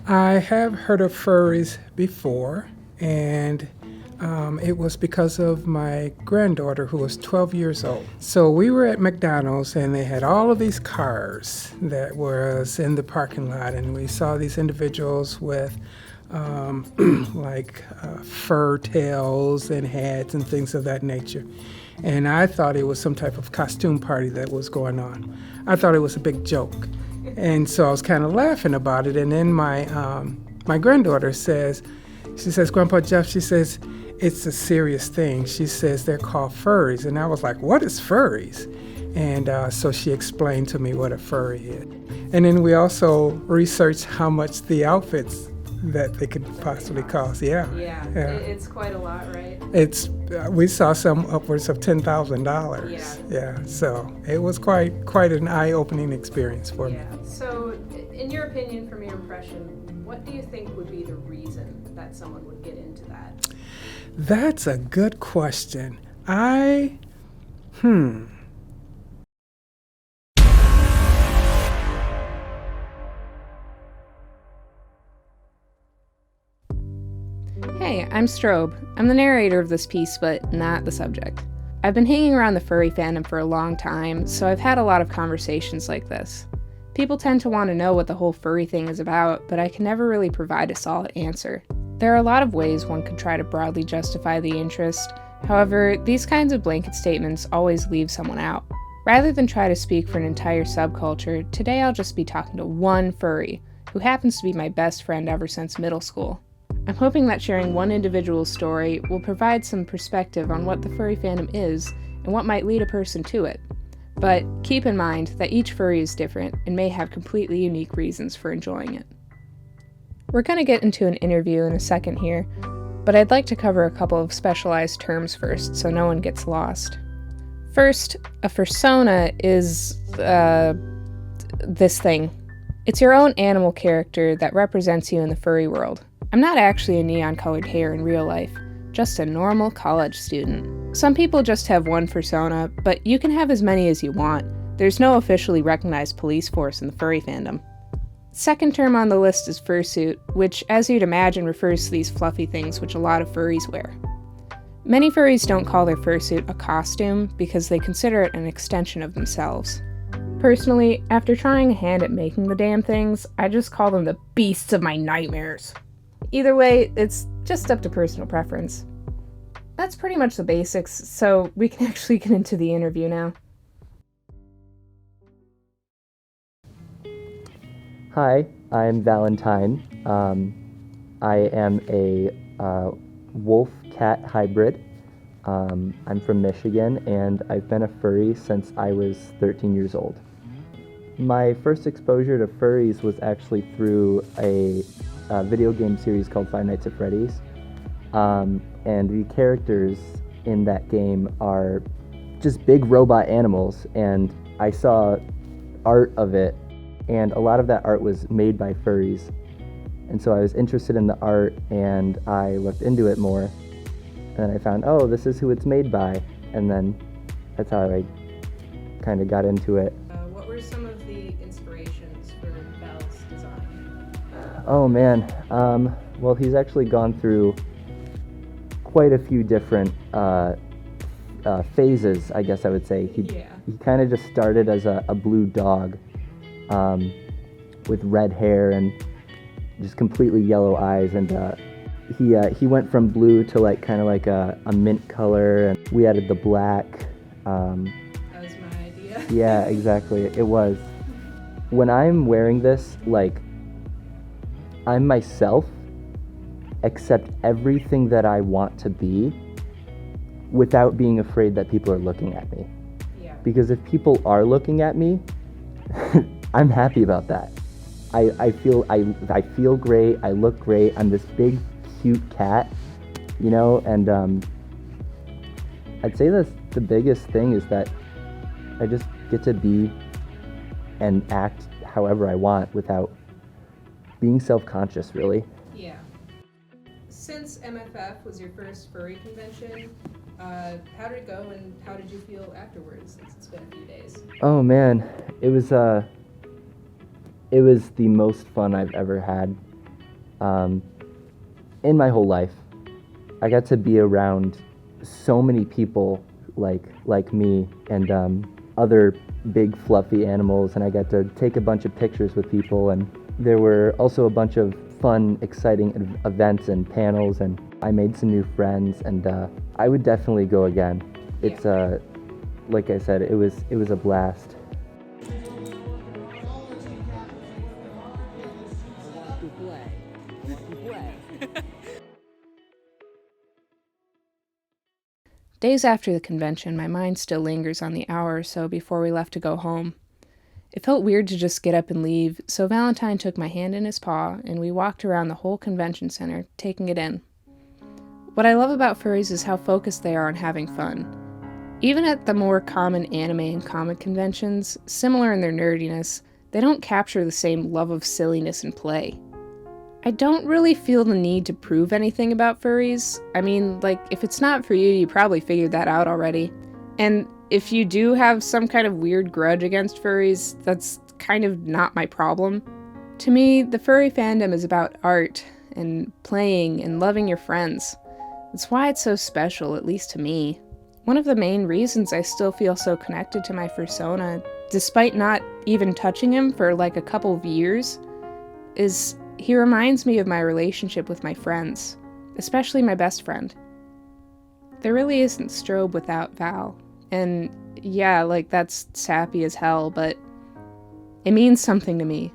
I have heard of furries before, and it was because of my granddaughter who was 12 years old. So we were at McDonald's and they had all of these cars that was in the parking lot, and we saw these individuals with fur tails and hats and things of that nature. And I thought it was some type of costume party that was going on. I thought it was a big joke. And so I was kind of laughing about it. And then my granddaughter says, she says, Grandpa Jeff, she says, it's a serious thing. She says they're called furries. And I was like, what is furries? And so she explained to me what a furry is. And then we also researched how much the outfits that they could possibly cost. Yeah. It's quite a lot, right? We saw some upwards of $10,000. Yeah. So it was quite an eye-opening experience for me. So, in your opinion, from your impression, what do you think would be the reason that someone would get into that? That's a good question. Hey, I'm Strobe. I'm the narrator of this piece, but not the subject. I've been hanging around the furry fandom for a long time, so I've had a lot of conversations like this. People tend to want to know what the whole furry thing is about, but I can never really provide a solid answer. There are a lot of ways one could try to broadly justify the interest. However, these kinds of blanket statements always leave someone out. Rather than try to speak for an entire subculture, today I'll just be talking to one furry, who happens to be my best friend ever since middle school. I'm hoping that sharing one individual's story will provide some perspective on what the furry fandom is and what might lead a person to it. But keep in mind that each furry is different and may have completely unique reasons for enjoying it. We're going to get into an interview in a second here, but I'd like to cover a couple of specialized terms first so no one gets lost. First, a fursona is, this thing. It's your own animal character that represents you in the furry world. I'm not actually a neon-colored hair in real life, just a normal college student. Some people just have one fursona, but you can have as many as you want. There's no officially recognized police force in the furry fandom. Second term on the list is fursuit, which, as you'd imagine, refers to these fluffy things which a lot of furries wear. Many furries don't call their fursuit a costume because they consider it an extension of themselves. Personally, after trying a hand at making the damn things, I just call them the beasts of my nightmares. Either way, it's just up to personal preference. That's pretty much the basics, so we can actually get into the interview now. Hi, I'm Valentine. I am a wolf-cat hybrid. I'm from Michigan, and I've been a furry since I was 13 years old. My first exposure to furries was actually through a video game series called Five Nights at Freddy's. And the characters in that game are just big robot animals, and I saw art of it, and a lot of that art was made by furries. And so I was interested in the art, and I looked into it more, and then I found, oh, this is who it's made by, and then that's how I kind of got into it. What were some of the inspirations for Val's design? Oh man, well, he's actually gone through quite a few different phases, I guess I would say. He kind of just started as a blue dog with red hair and just completely yellow eyes, and he went from blue to kind of like a mint color, and we added the black. That was my idea. Yeah, exactly. It was. When I'm wearing this, I'm myself, except everything that I want to be, without being afraid that people are looking at me. Yeah. Because if people are looking at me, I'm happy about that. I feel great. I look great. I'm this big, cute cat, and I'd say that's the biggest thing, is that I just get to be and act however I want without being self-conscious, really. Yeah. Since MFF was your first furry convention, how did it go, and how did you feel afterwards, since it's been a few days? Oh man, it was the most fun I've ever had. in my whole life. I got to be around so many people like me and other big fluffy animals, and I got to take a bunch of pictures with people, and there were also a bunch of fun, exciting events and panels, and I made some new friends, and I would definitely go again. It's like I said, it was a blast. Days after the convention, my mind still lingers on the hour or so before we left to go home. It felt weird to just get up and leave, so Valentine took my hand in his paw, and we walked around the whole convention center, taking it in. What I love about furries is how focused they are on having fun. Even at the more common anime and comic conventions, similar in their nerdiness, they don't capture the same love of silliness and play. I don't really feel the need to prove anything about furries. I mean, like, if it's not for you, you probably figured that out already. And if you do have some kind of weird grudge against furries, that's kind of not my problem. To me, the furry fandom is about art and playing and loving your friends. That's why it's so special, at least to me. One of the main reasons I still feel so connected to my fursona, despite not even touching him for like a couple of years, is he reminds me of my relationship with my friends, especially my best friend. There really isn't Strobe without Val. And yeah, like, that's sappy as hell, but it means something to me.